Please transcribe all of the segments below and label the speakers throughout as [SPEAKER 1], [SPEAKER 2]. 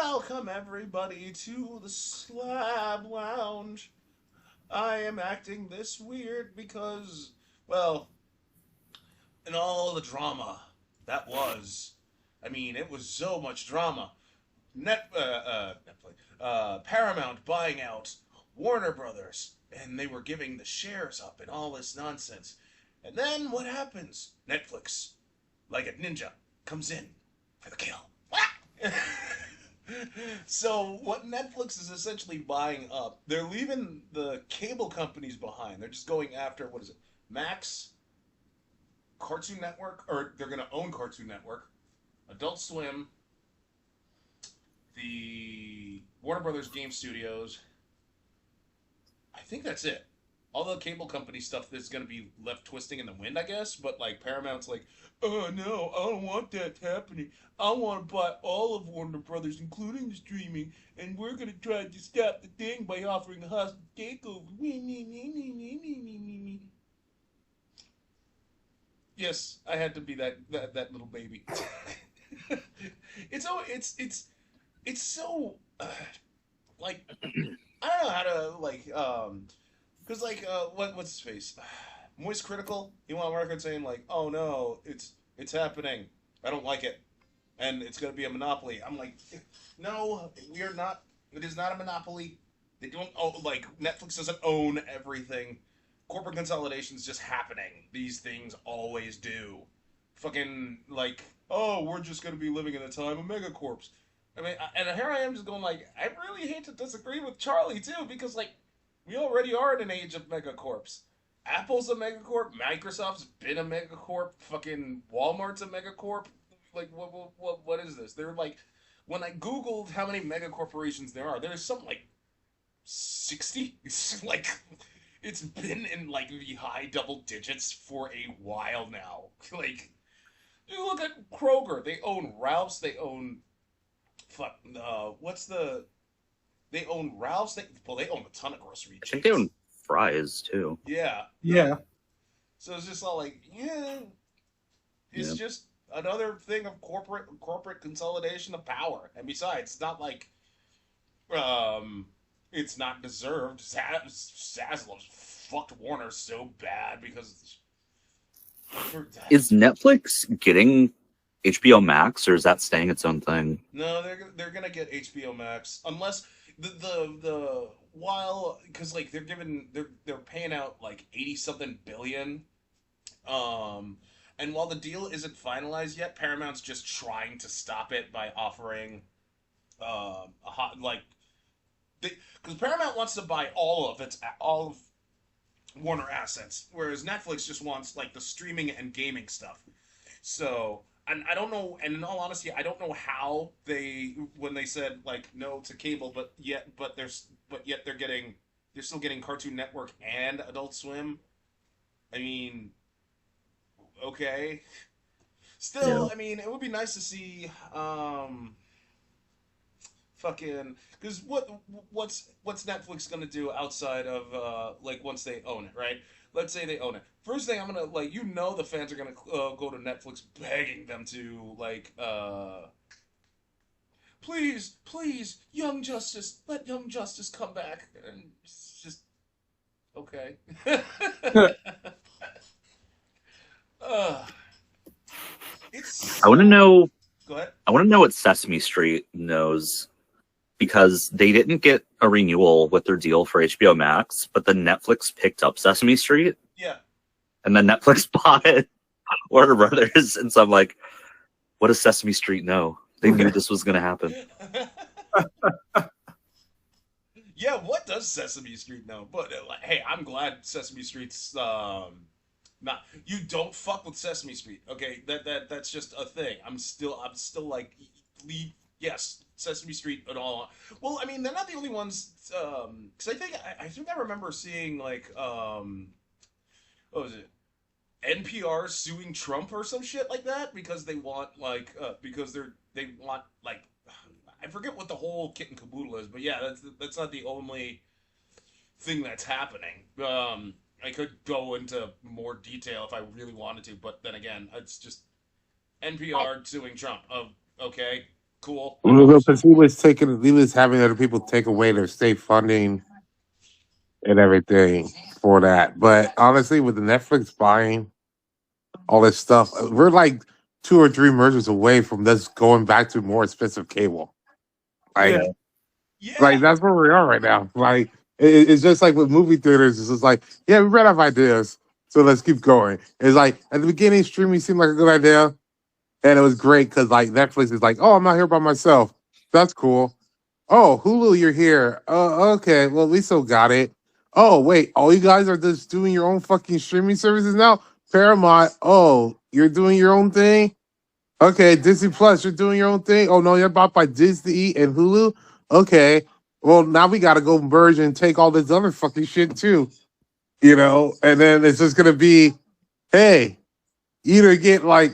[SPEAKER 1] Welcome everybody to the Slab Lounge. I am acting this weird because, well, in all the drama that was, it was so much drama. Netflix, Paramount buying out Warner Brothers, and they were giving the shares up and all this nonsense. And then what happens? Netflix, like a ninja, comes in for the kill. So what Netflix is essentially buying up, they're leaving the cable companies behind. They're just going after, what is it, Max, Cartoon Network, or they're going to own Cartoon Network, Adult Swim, the Warner Brothers Game Studios. I think that's it. All the cable company stuff is going to be left twisting in the wind, I guess. But like Paramount's like, oh no, I don't want that happening. I want to buy all of Warner Brothers, including the streaming, and we're going to try to stop the thing by offering a hostile takeover. Yes, I had to be that little baby. It's so like I don't know how to because what's his face, Moist Critical. He went on record saying like, oh no, it's happening. I don't like it, and it's gonna be a monopoly. I'm like, no, we are not. It is not a monopoly. They don't like Netflix doesn't own everything. Corporate consolidation is just happening. These things always do. Fucking like, oh, we're just gonna be living in a time of megacorps. And here I am just going like, I really hate to disagree with Charlie too, because like, we already are in an age of megacorps. Apple's a megacorp. Microsoft's been a megacorp. Fucking Walmart's a megacorp. Like, what is this? They're like, when I googled how many megacorporations there are, there's something like 60. It's like, it's been in like the high double digits for a while now. Like, you look at Kroger. They own Ralph's. They own what's the? They own Ralph's. They own a ton of grocery
[SPEAKER 2] I think they
[SPEAKER 1] chains.
[SPEAKER 2] own fries too.
[SPEAKER 1] Yeah,
[SPEAKER 3] Yeah.
[SPEAKER 1] so it's just all like, yeah, it's
[SPEAKER 2] Yeah.
[SPEAKER 1] just another thing of corporate consolidation of power. And besides, it's not like um, it's not deserved. Zaslav fucked Warner so bad because
[SPEAKER 2] Is Netflix getting HBO Max, or is that staying its own thing?
[SPEAKER 1] no, they're gonna get HBO Max unless the while because like they're paying out like 80 something billion. Um, and while the deal isn't finalized yet, Paramount's just trying to stop it by offering a hot like because Paramount wants to buy all of Warner assets, whereas Netflix just wants like the streaming and gaming stuff. So, and I don't know, and in all honesty, I don't know how they when they said like no to cable, but yet they're still getting Cartoon Network and Adult Swim. I mean, okay.
[SPEAKER 2] Yeah.
[SPEAKER 1] Still, it would be nice to see fucking because what's Netflix gonna do outside of like once they own it, right? Let's say they own it. First thing I'm gonna like the fans are gonna go to Netflix begging them to like please Young Justice, let Young Justice come back, and it's just okay. uh, it's
[SPEAKER 2] I want to
[SPEAKER 1] so
[SPEAKER 2] know.
[SPEAKER 1] go ahead.
[SPEAKER 2] I want to know what Sesame Street knows, because they didn't get a renewal with their deal for HBO Max, but then Netflix picked up Sesame Street,
[SPEAKER 1] Yeah.
[SPEAKER 2] and then Netflix bought Warner Brothers, and so I'm like, what does Sesame Street know? They knew this was going to happen.
[SPEAKER 1] Yeah, what does Sesame Street know? But like, hey, I'm glad Sesame Street's not. You don't fuck with Sesame Street, okay? That's just a thing. I'm still like, leave. Yes, Sesame Street and all. Well, they're not the only ones. Because I think I remember seeing like what was it? NPR suing Trump or some shit like that because they want like because they want like I forget what the whole kit and caboodle is, but yeah, that's not the only thing that's happening. I could go into more detail if I really wanted to, but then again, it's just NPR suing Trump. Okay, Cool.
[SPEAKER 3] Because he was having other people take away their state funding and everything for that. But honestly, with the Netflix buying all this stuff, we're like 2 or 3 mergers away from this going back to more expensive cable. Like,
[SPEAKER 2] Yeah.
[SPEAKER 1] Yeah.
[SPEAKER 3] that's where we are right now. Like, it's just like with movie theaters. It's just like, yeah, we ran out of ideas, so let's keep going. It's like at the beginning, streaming seemed like a good idea, and it was great because like Netflix is like, oh, I'm not here by myself. That's cool. Oh, Hulu, you're here. Okay. Well, we still got it. Oh, wait. All you guys are just doing your own fucking streaming services now? Paramount. Oh, you're doing your own thing? Okay. Disney Plus, you're doing your own thing? Oh, no, you're bought by Disney and Hulu? Okay. Well, now we got to go merge and take all this other fucking shit too, And then it's just going to be, hey, either get like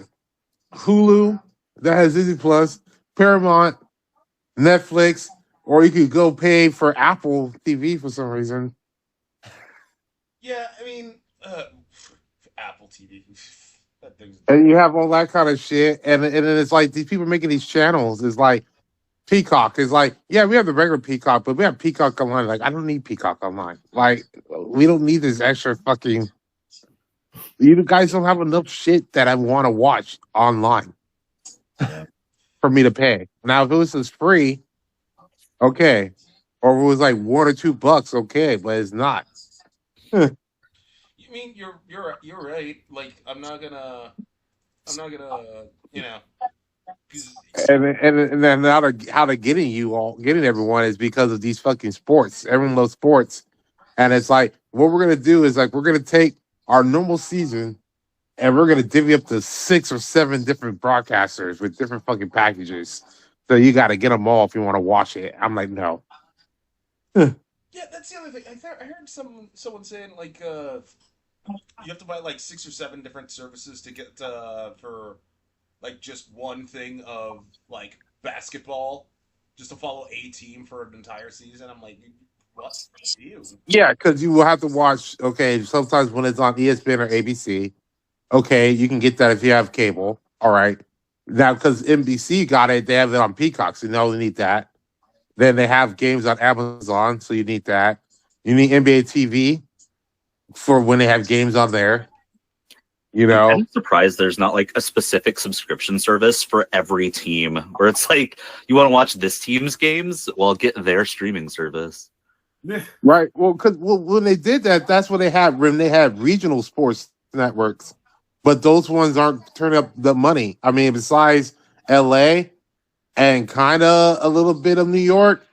[SPEAKER 3] Hulu that has Disney Plus, Paramount, Netflix, or you could go pay for Apple TV for some reason.
[SPEAKER 1] Yeah. I mean, Apple TV. That thing's
[SPEAKER 3] And you
[SPEAKER 1] adorable.
[SPEAKER 3] have all that kind of shit. And then it's like these people making these channels. It's like Peacock is like, yeah, we have the regular Peacock, but we have Peacock Online. Like, I don't need Peacock Online. Like, we don't need this extra fucking. You guys don't have enough shit that I want to watch online
[SPEAKER 2] Yeah.
[SPEAKER 3] for me to pay. Now, if it was just free, okay. Or if it was like $1 or $2, okay, but it's not.
[SPEAKER 1] You mean you're right. Like I'm not gonna you know because
[SPEAKER 3] And then how they're getting everyone is because of these fucking sports. Everyone loves sports, and it's like what we're gonna do is like we're gonna take our normal season and we're gonna divvy up to 6 or 7 different broadcasters with different fucking packages. So you got to get them all if you want to watch it. I'm like, no.
[SPEAKER 1] yeah, that's the other thing. I heard someone saying like you have to buy like 6 or 7 different services to get for like just one thing of like basketball, just to follow a team for an entire season. I'm like, what? Ew.
[SPEAKER 3] Yeah, because you will have to watch. Okay, sometimes when it's on ESPN or ABC, okay, you can get that if you have cable. All right. Now, because NBC got it, they have it on Peacock, so you know you need that. Then they have games on Amazon, so you need that. You need NBA TV for when they have games on there. You
[SPEAKER 2] I'm
[SPEAKER 3] know,
[SPEAKER 2] kind of surprised there's not like a specific subscription service for every team where it's like you want to watch this team's games, well, get their streaming service.
[SPEAKER 3] right? Well, because when they did that, that's what they had when they had regional sports networks, but those ones aren't turning up the money. I mean, besides LA and kind of a little bit of New York,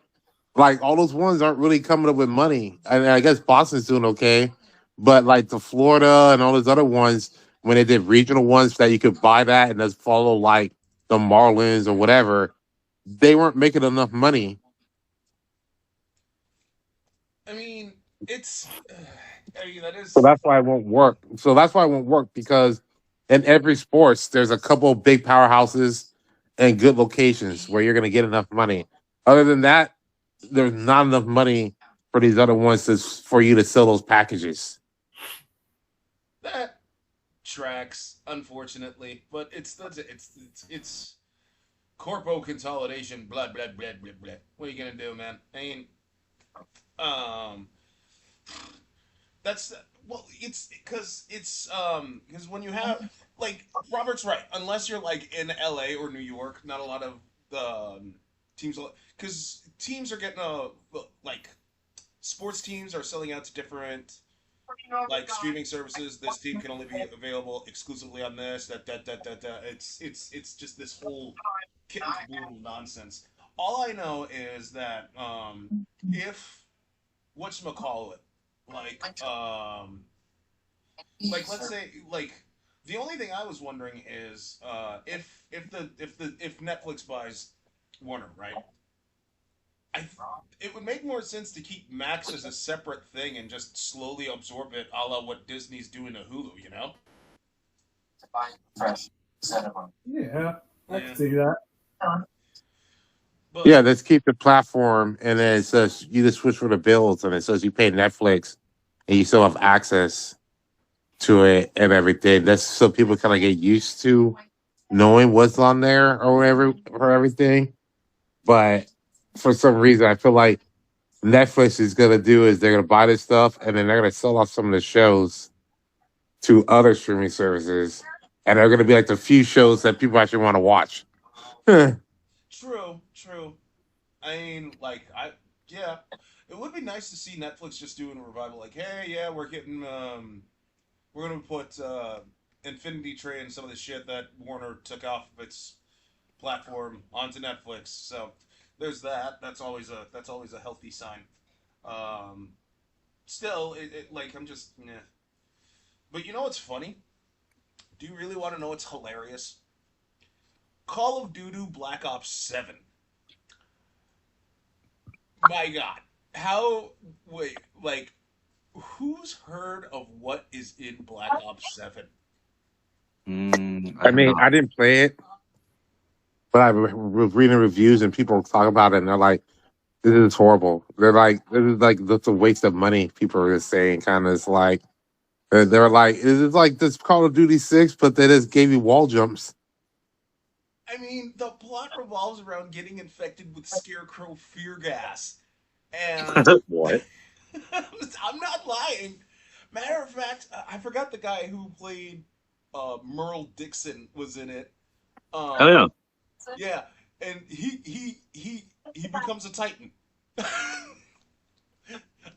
[SPEAKER 3] like all those ones aren't really coming up with money. And I guess Boston's doing okay, but like the Florida and all those other ones, when they did regional ones that you could buy that and just follow like the Marlins or whatever, they weren't making enough money.
[SPEAKER 1] I mean, it's. I mean, that
[SPEAKER 3] So
[SPEAKER 1] is.
[SPEAKER 3] that's why it won't work. So that's why it won't work because in every sports, there's a couple of big powerhouses and good locations where you're going to get enough money. Other than that, there's not enough money for these other ones for you to sell those packages.
[SPEAKER 1] That tracks, unfortunately, but it's corpo consolidation. Blah blah blah blah blah. What are you gonna do, man? I mean, um, that's well, it's because when you have like Robert's right. Unless you're like in L.A. or New York, not a lot of teams because teams are getting like sports teams are selling out to different like streaming services. This team can only be available exclusively on this. That. It's just this whole kit and caboodle nonsense. All I know is that if whatchamacallit, like like let's say like the only thing I was wondering is if Netflix buys Warner, right? I it would make more sense to keep Max as a separate thing and just slowly absorb it, a la what Disney's doing to Hulu. You know?
[SPEAKER 4] Yeah, I
[SPEAKER 1] Yeah.
[SPEAKER 4] can see that.
[SPEAKER 1] But
[SPEAKER 3] Yeah, let's keep the platform, and then it says you just switch for the bills, and it says you pay Netflix, and you still have access to it and everything. That's so people kind of get used to knowing what's on there or whatever or everything. But for some reason, I feel like Netflix is gonna do is they're gonna buy this stuff and then they're gonna sell off some of the shows to other streaming services, and they're gonna be like the few shows that people actually want to watch.
[SPEAKER 1] True, true. I mean, like, yeah, it would be nice to see Netflix just doing a revival. Like, hey, yeah, we're gonna put Infinity Train and some of the shit that Warner took off of its platform onto Netflix. So there's that. That's always a healthy sign. Um, Still, like I'm just, yeah. But you know what's funny? Do you really want to know what's hilarious? Call of Duty Black Ops 7. My God. How, wait, like, who's heard of what is in Black Ops 7?
[SPEAKER 2] I
[SPEAKER 3] I
[SPEAKER 2] have
[SPEAKER 3] mean,
[SPEAKER 2] not.
[SPEAKER 3] I didn't play it, but I was reading reviews and people talk about it, and they're like, "This is horrible." They're like, "This is like that's a waste of money." People are just saying, kind of, it's like they're like, "This is like this Call of Duty 6, but they just gave you wall jumps."
[SPEAKER 1] I mean, the plot revolves around getting infected with scarecrow fear gas. And
[SPEAKER 2] What?
[SPEAKER 1] I'm not lying. Matter of fact, I forgot the guy who played Merle Dixon was in it.
[SPEAKER 2] Oh yeah.
[SPEAKER 1] Um, yeah, and he becomes a Titan.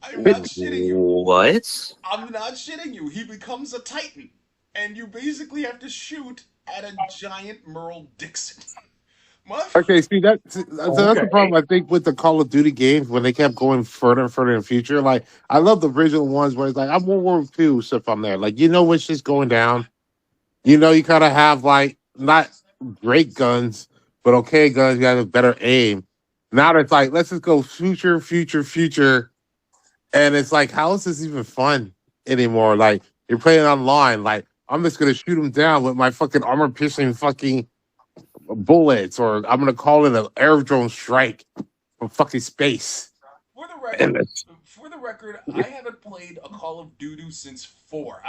[SPEAKER 1] I'm
[SPEAKER 3] It,
[SPEAKER 1] not shitting you.
[SPEAKER 2] What?
[SPEAKER 1] I'm not shitting you. He becomes a Titan, and you basically have to shoot at a giant Merle Dixon.
[SPEAKER 3] okay, see that's the
[SPEAKER 4] Okay.
[SPEAKER 3] problem I think with the Call of Duty games when they kept going further and further in the future. Like I love the original ones where it's like I'm World War II stuff on there. Like you know what's just going down. You know you kind of have like not great guns, but okay guns. You have a better aim. Now it's like let's just go future, future, future, and it's like how is this even fun anymore? Like you're playing online. Like I'm just gonna shoot them down with my fucking armor piercing fucking bullets, or I'm gonna call it an aerodrome strike from fucking space.
[SPEAKER 1] For the
[SPEAKER 3] And
[SPEAKER 1] record,
[SPEAKER 3] it's,
[SPEAKER 1] I haven't played a Call of Duty since 4.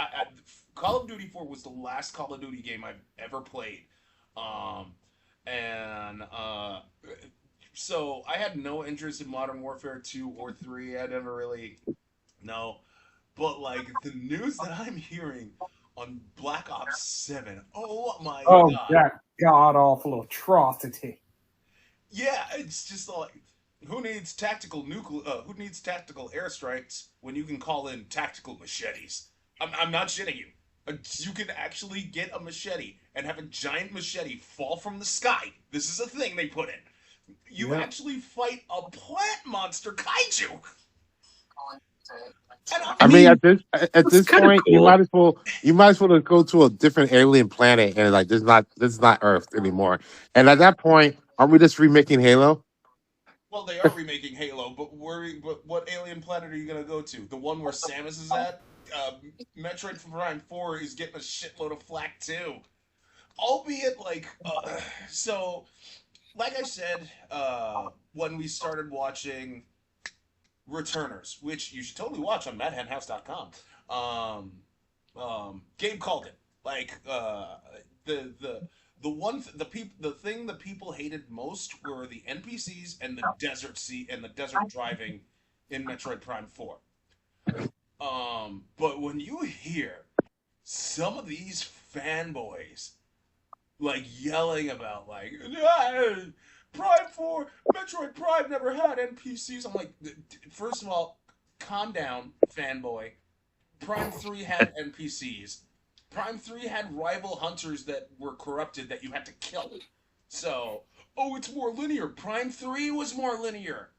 [SPEAKER 1] Call of Duty 4 was the last Call of Duty game I've ever played. Um, and so I had no interest in Modern Warfare 2 or 3. I never really, no. But like the news that I'm hearing on Black Ops 7, oh my
[SPEAKER 4] Oh,
[SPEAKER 1] God.
[SPEAKER 4] that god awful atrocity.
[SPEAKER 1] Yeah, it's just like who needs tactical airstrikes when you can call in tactical machetes? I'm not shitting you. You can actually get a machete and have a giant machete fall from the sky. This is a thing they put in. You
[SPEAKER 4] Yep.
[SPEAKER 1] actually fight a plant monster kaiju. And I'm
[SPEAKER 3] I
[SPEAKER 2] I
[SPEAKER 1] like,
[SPEAKER 3] mean,
[SPEAKER 2] mean,
[SPEAKER 3] at
[SPEAKER 2] it's
[SPEAKER 3] this
[SPEAKER 2] kind of
[SPEAKER 3] point,
[SPEAKER 2] cool.
[SPEAKER 3] you might as well go to a different alien planet and like this is not Earth anymore. And at that point, aren't we just remaking Halo?
[SPEAKER 1] well, they are remaking Halo, but what alien planet are you gonna go to? The one where Samus is at? Uh, Metroid Prime 4 is getting a shitload of flack too. Albeit, like, so, like I said, when we started watching Returners, which you should totally watch on madhenhouse.com, Gabe called it. Like, the the thing that people hated most were the NPCs and the desert driving in Metroid Prime 4. But when you hear some of these fanboys like yelling about like "Ah, Prime 4, Metroid Prime never had NPCs." I'm like, first of all, calm down, fanboy. Prime 3 had NPCs. Prime 3 had rival hunters that were corrupted that you had to kill. So, oh, it's more linear. Prime 3 was more linear.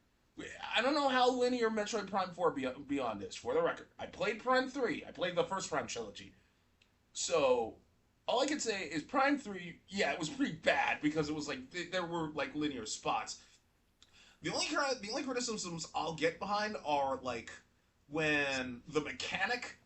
[SPEAKER 1] I don't know how linear Metroid Prime 4 beyond is, for the record. I played Prime 3. I played the first Prime trilogy. So, all I can say is Prime 3, yeah, it was pretty bad because it was like, there were like linear spots. The only criticisms I'll get behind are like when the mechanic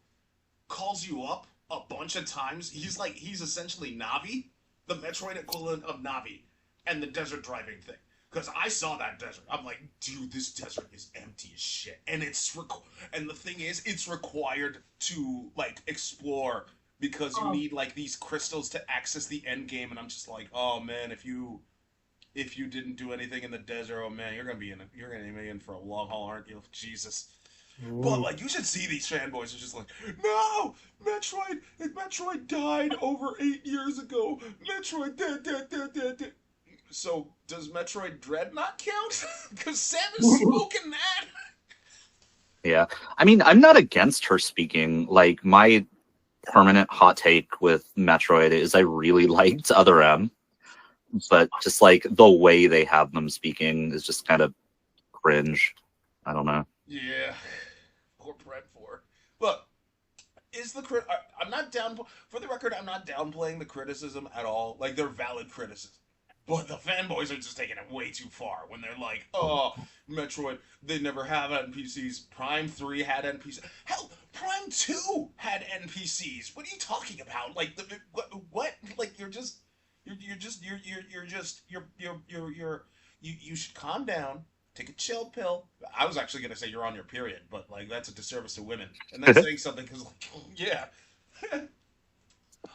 [SPEAKER 1] calls you up a bunch of times. He's essentially Navi, the Metroid equivalent of Navi, and the desert driving thing. Because I saw that desert, I'm like, dude, this desert is empty as shit, and and the thing is, it's required to like explore because you need like these crystals to access the end game, and I'm just like, oh man, if you if you didn't do anything in the desert, oh man, you're gonna be in for a long haul, aren't you? Jesus. But
[SPEAKER 4] Ooh.
[SPEAKER 1] like, you should see these fanboys are just like, no, Metroid died over 8 years ago. Metroid dead, dead, dead, dead, dead. So does Metroid Dread not count? Because Samus spoke in that.
[SPEAKER 2] Yeah. I mean, I'm not against her speaking. Like, my permanent hot take with Metroid is I really liked Other M, but just like the way they have them speaking is just kind of cringe. I don't know.
[SPEAKER 1] Yeah, poor Brent for. Look, is the crit? I'm not down for the record. I'm not downplaying the criticism at all. Like they're valid criticism, but the fanboys are just taking it way too far when they're like, "Oh, Metroid, they never have NPCs. Prime 3 had NPCs. Hell, Prime 2 had NPCs. What are you talking about? Like what? Like you should calm down. Take a chill pill. I was actually gonna say you're on your period, but like that's a disservice to women. And then saying something because like, yeah,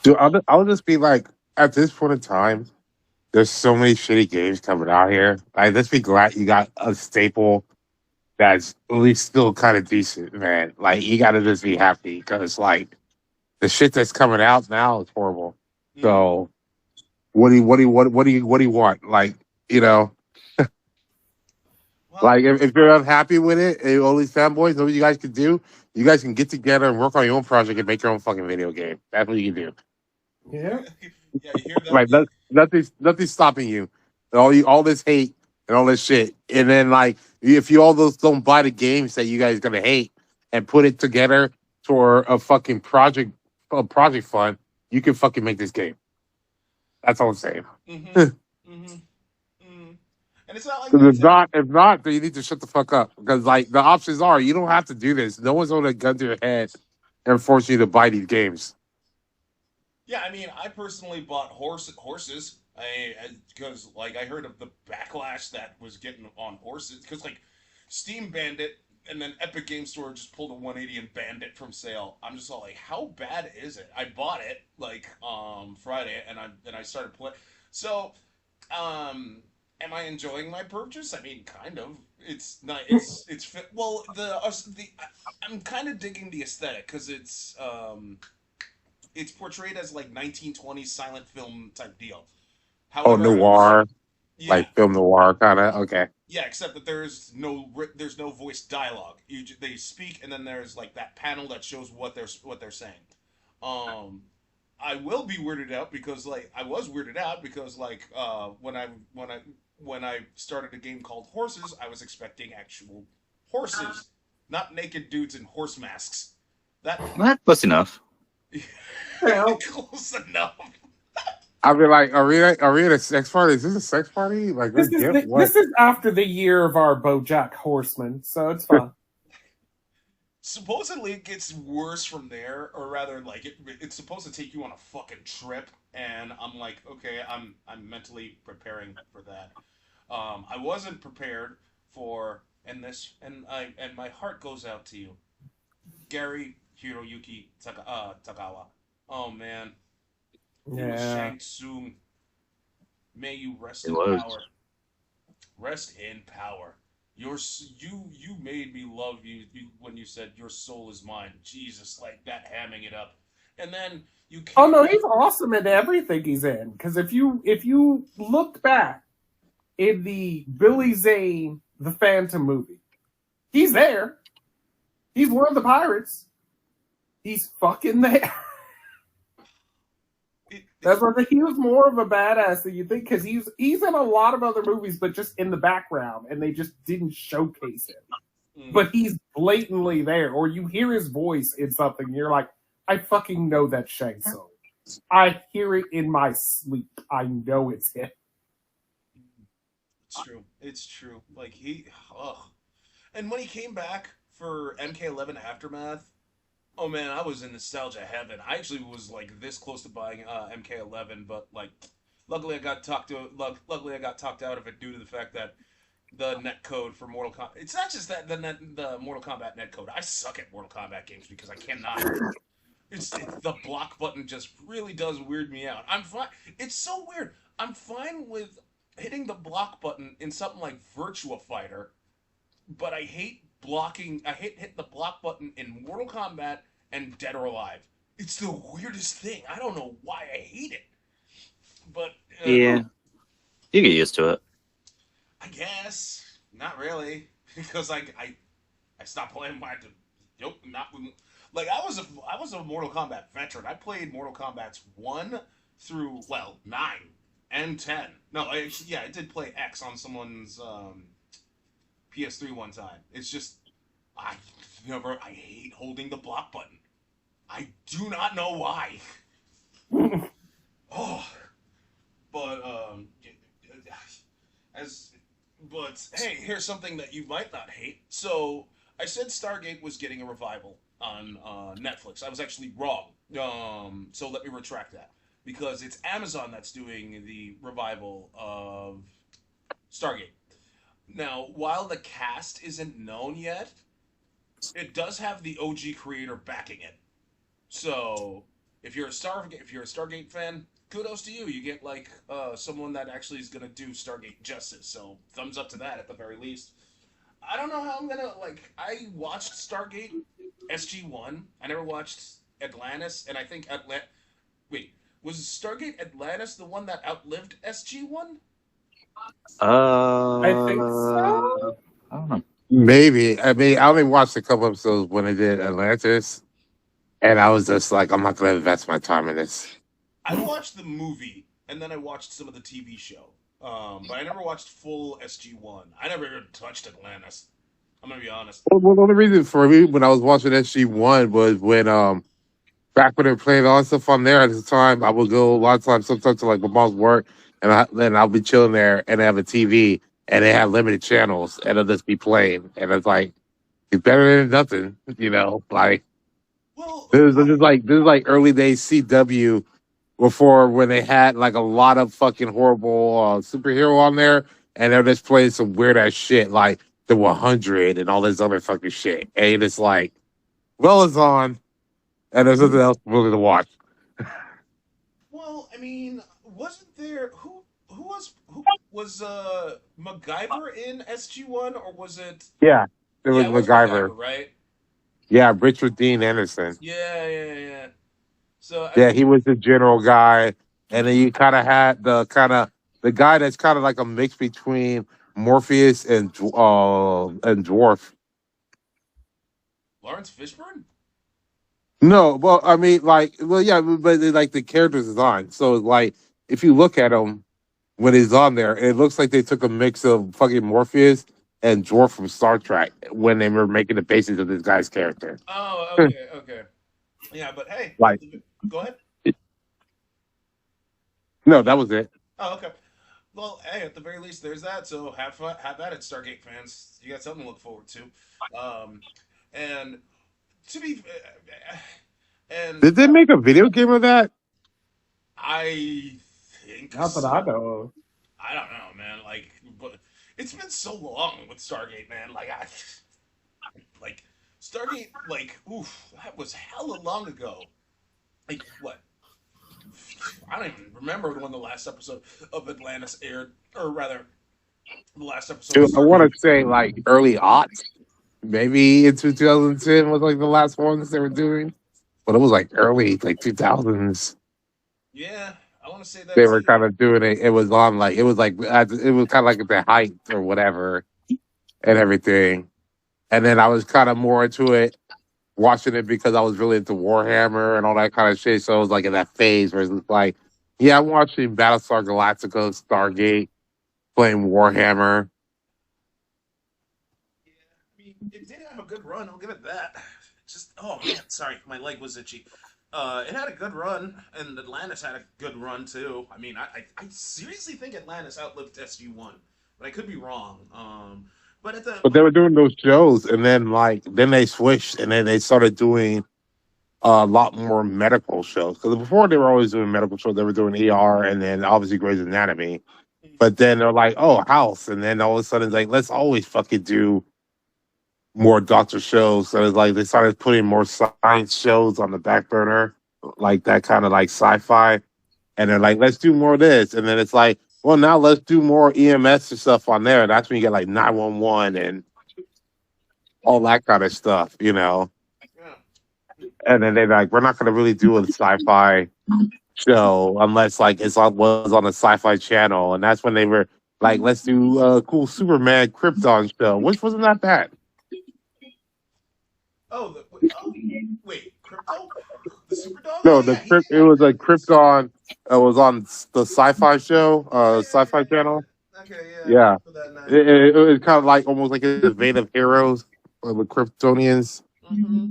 [SPEAKER 3] Dude, I'll just be like, at this point in time, there's so many shitty games coming out here. Like, let's be glad you got a staple that's at least still kind of decent, man. Like, you got to just be happy because, like, the shit that's coming out now is horrible.
[SPEAKER 1] mm.
[SPEAKER 3] So, what do you want? Like, you know,
[SPEAKER 1] Well,
[SPEAKER 3] like if you're unhappy with it, and all these fanboys, know what you guys can do? You guys can get together and work on your own project and make your own fucking video game. That's what you can do.
[SPEAKER 4] Yeah.
[SPEAKER 1] yeah, you hear that?
[SPEAKER 3] Like nothing's stopping you. All this hate and all this shit, and then like if you all those don't buy the games that you guys gonna hate and put it together for a project fund, you can fucking make this game. That's all I'm saying.
[SPEAKER 1] Mm-hmm.
[SPEAKER 3] Because
[SPEAKER 1] Mm-hmm. Mm-hmm. And it's not like
[SPEAKER 3] if not, then you need to shut the fuck up. Because like the options are, you don't have to do this. No one's gonna gun to your head and force you to buy these games.
[SPEAKER 1] yeah. I mean, I personally bought horses. I because like I heard of the backlash that was getting on horses because like Steam banned it and then Epic Game Store just pulled a 180 and banned it from sale. I'm just all like, how bad is it? I bought it like Friday and I started playing. So am I enjoying my purchase? I mean, kind of. It's not. Well, I'm kind of digging the aesthetic because it's portrayed as like 1920s silent film type deal.
[SPEAKER 3] Oh,
[SPEAKER 1] However,
[SPEAKER 3] noir,
[SPEAKER 1] yeah,
[SPEAKER 3] like film noir kind of. Okay.
[SPEAKER 1] yeah, except that there's no voice dialogue. They speak, and then there's like that panel that shows what they're saying. Um, I will be weirded out because like I was weirded out because like when I started a game called Horses, I was expecting actual horses, not naked dudes in horse masks. That
[SPEAKER 2] That close enough.
[SPEAKER 4] Well,
[SPEAKER 1] close enough.
[SPEAKER 3] I mean, like, are we at a sex party? Is this a sex party? Like,
[SPEAKER 4] this
[SPEAKER 3] let's
[SPEAKER 4] is
[SPEAKER 3] get
[SPEAKER 4] the,
[SPEAKER 3] what?
[SPEAKER 4] this is after the year of our BoJack Horseman, so it's fine.
[SPEAKER 1] Supposedly it gets worse from there, or rather, like it's supposed to take you on a fucking trip, and I'm like, okay, I'm mentally preparing for that. I wasn't prepared for, and my heart goes out to you, Gary Hiroyuki Tagawa. Oh man, he was
[SPEAKER 4] Yeah.
[SPEAKER 1] Shang Tsung. May you rest
[SPEAKER 2] It
[SPEAKER 1] in
[SPEAKER 2] was.
[SPEAKER 1] power. Rest in power. You made me love you when you said your soul is mine. Jesus, like that, hamming it up, and then you
[SPEAKER 4] Oh
[SPEAKER 1] came
[SPEAKER 4] no,
[SPEAKER 1] back.
[SPEAKER 4] he's awesome in everything he's in. Because if you look back in the Billy Zane the Phantom movie, he's there. He's one of the pirates. He's fucking there. That's why I think he was more of a badass than you think, because he's in a lot of other movies, but just in the background, and they just didn't showcase him.
[SPEAKER 1] Mm,
[SPEAKER 4] But he's blatantly there, or you hear his voice in something, and you're like, I fucking know that's Shang Tsung. I hear it in my sleep. I know it's him.
[SPEAKER 1] it's true. It's true. Like ugh. And when he came back for MK11 Aftermath, oh man, I was in nostalgia heaven. I actually was like this close to buying MK11, but like, luckily luckily I got talked out of it due to the fact that the net code for Mortal Kombat. It's not just that the Mortal Kombat net code. I suck at Mortal Kombat games because I cannot. It's the block button just really does weird me out. I'm fine. It's so weird. I'm fine with hitting the block button in something like Virtua Fighter, but I hate blocking. I hate hitting the block button in Mortal Kombat and Dead or Alive. It's the weirdest thing. I don't know why I hate it, but
[SPEAKER 2] Yeah, you get used to it.
[SPEAKER 1] I guess not really because I stopped playing my. Nope, not like I was a Mortal Kombat veteran. I played Mortal Kombat's 1 through 9 and 10. No, yeah, I did play X on someone's PS3 one time. It's just I I hate holding the block button. I do not know why. Oh, but as but hey, here's something that you might not hate. So I said Stargate was getting a revival on Netflix. I was actually wrong. So let me retract that because it's Amazon that's doing the revival of Stargate. Now, while the cast isn't known yet, it does have the OG creator backing it. So if you're a Stargate fan, kudos to you. You get like someone that actually is gonna do Stargate justice. So thumbs up to that at the very least. I don't know how I'm gonna like. I watched Stargate SG-1. I never watched Atlantis, and I think Wait, was Stargate Atlantis the one that outlived SG-1?
[SPEAKER 4] I think so.
[SPEAKER 2] I don't know.
[SPEAKER 3] Maybe. I mean, I only watched a couple episodes when they did Atlantis, and I was just like, I'm not going to invest my time in this.
[SPEAKER 1] I watched the movie, and then I watched some of the TV show. But I never watched full SG-1. I never even touched Atlantis. I'm gonna be honest.
[SPEAKER 3] Well, the only reason for me when I was watching SG1 was when back when they were playing all that stuff on there at the time, I would go a lot of times sometimes to like my mom's work, and then I'll be chilling there and they have a TV and they have limited channels and it'll just be playing, and it's like it's better than nothing, you know. Like
[SPEAKER 1] Well,
[SPEAKER 3] this is like early days CW before when they had like a lot of fucking horrible superhero on there, and they're just playing some weird ass shit like the 100 and all this other fucking shit, and it's like, well, it's on, and there's nothing else really to watch.
[SPEAKER 1] well, I mean, wasn't there who was MacGyver in SG-1 or was it?
[SPEAKER 3] Yeah, it was
[SPEAKER 1] Yeah, it was
[SPEAKER 3] MacGyver.
[SPEAKER 1] MacGyver, right?
[SPEAKER 3] Yeah, Richard Dean Anderson.
[SPEAKER 1] Yeah. So I
[SPEAKER 3] Yeah,
[SPEAKER 1] mean,
[SPEAKER 3] he was the general guy, and then you kind of had the guy that's kind of like a mix between Morpheus and Dwarf.
[SPEAKER 1] Lawrence Fishburne.
[SPEAKER 3] No, well, I mean, like, well, yeah, but like the character design. So, like, if you look at him when he's on there, it looks like they took a mix of fucking Morpheus and Dwarf from Star Trek when they were making the basis of this guy's character.
[SPEAKER 1] Oh, okay. Yeah, but hey,
[SPEAKER 3] Like,
[SPEAKER 1] go ahead.
[SPEAKER 3] no, that was it.
[SPEAKER 1] Oh, okay. Well, hey, at the very least, there's that. So have fun, have at it, Stargate fans. You got something to look forward to. And to be, and
[SPEAKER 3] Did they make a video game of that?
[SPEAKER 1] I think
[SPEAKER 4] Not that I know
[SPEAKER 1] I don't know, man. Like, but it's been so long with Stargate, man. Like Stargate, like, oof, that was hella long ago. Like, what? I don't even remember when the last episode of Atlantis aired, or rather, the last episode of
[SPEAKER 3] Dude, I want
[SPEAKER 1] Stargate.
[SPEAKER 3] to say like early aughts, maybe in 2010 was like the last ones they were doing, but it was like early like 2000s.
[SPEAKER 1] Yeah, I want to say that
[SPEAKER 3] They were
[SPEAKER 1] too.
[SPEAKER 3] kind of doing it. It was on like it was kind of like at the height or whatever and everything. And then I was kind of more into it, watching it because I was really into Warhammer and all that kind of shit. So it was like in that phase where it's like, yeah, I'm watching Battlestar Galactica, Stargate, playing Warhammer.
[SPEAKER 1] Yeah, I mean, it did have a good run. I'll give it that. Just, oh man, sorry, my leg was itchy. It had a good run, and Atlantis had a good run too. I mean, I seriously think Atlantis outlived SG-1, but I could be wrong. But at the
[SPEAKER 3] But they were doing those shows, and then then they switched, and then they started doing a lot more medical shows. Because before they were always doing medical shows, they were doing ER, and then obviously Grey's Anatomy. But then they're like, oh, House, and then all of a sudden it's like, let's always fucking do more doctor shows. So it's like they started putting more science shows on the back burner, like that kind of like sci-fi. And they're like, let's do more of this. And then it's like, well, now let's do more EMS and stuff on there. That's when you get like 911 and all that kind of stuff, you know.
[SPEAKER 1] Yeah.
[SPEAKER 3] And then they're like, we're not going to really do a sci-fi show unless like was on a sci-fi channel, and that's when they were like, let's do a cool Superman Krypton show, which wasn't that bad.
[SPEAKER 1] Oh, wait, Crypto? The Super Dog?
[SPEAKER 3] No,
[SPEAKER 1] Oh yeah,
[SPEAKER 3] it was a Krypton. It was on the sci-fi show, sci-fi channel.
[SPEAKER 1] Okay, yeah, I
[SPEAKER 3] Yeah,
[SPEAKER 1] remember that now.
[SPEAKER 3] it was kind of like almost like a vein of heroes with Kryptonians.
[SPEAKER 1] Mm-hmm.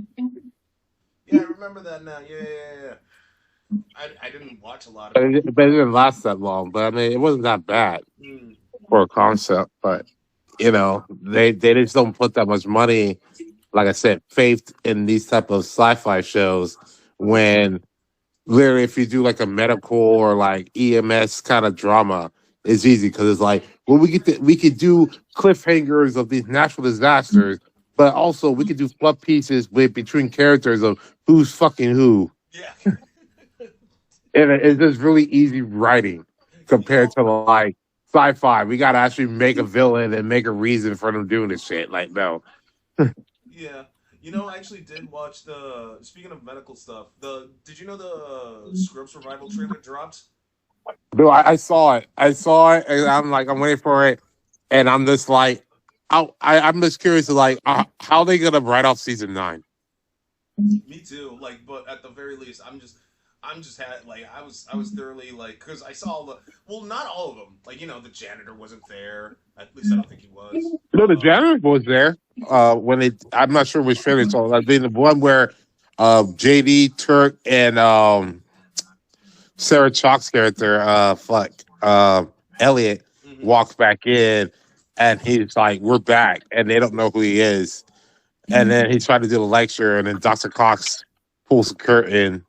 [SPEAKER 1] Yeah, I remember that now. Yeah, yeah, yeah. I didn't watch a lot of it.
[SPEAKER 3] But it didn't last that long. But I mean, it wasn't that bad
[SPEAKER 1] Mm.
[SPEAKER 3] for a concept. But you know, they just don't put that much money, like I said, faith in these type of sci-fi shows when literally if you do like a medical or like EMS kind of drama, it's easy because it's like, well, we could do cliffhangers of these natural disasters, but also we could do fluff pieces with between characters of who's fucking who.
[SPEAKER 1] Yeah.
[SPEAKER 3] And it's just really easy writing
[SPEAKER 1] You
[SPEAKER 3] compared
[SPEAKER 1] know,
[SPEAKER 3] to like sci-fi. We gotta actually make a villain and make a reason for them doing this shit. Like, no.
[SPEAKER 1] yeah. You know, I actually did watch the. Speaking of medical stuff, did you know the Scrub Survival trailer dropped?
[SPEAKER 3] No, I saw it. I saw it, and I'm like, I'm waiting for it, and I'm just like, I'm just curious, to like, how they gonna write off season 9?
[SPEAKER 1] Me too. Like, but at the very least, I'm just had like I was thoroughly like because I saw all the well, not all of them. Like the janitor wasn't there. At least I don't think he was.
[SPEAKER 3] You know, the janitor was there. When I'm not sure which trailer it's on. I mean, the one where, JD Turk and Sarah Chalk's character, Elliot,
[SPEAKER 1] Hmm.
[SPEAKER 3] walks back in, and he's like, "We're back," and they don't know who he is. And then he's trying to do the lecture, and then Dr. Cox pulls the curtain,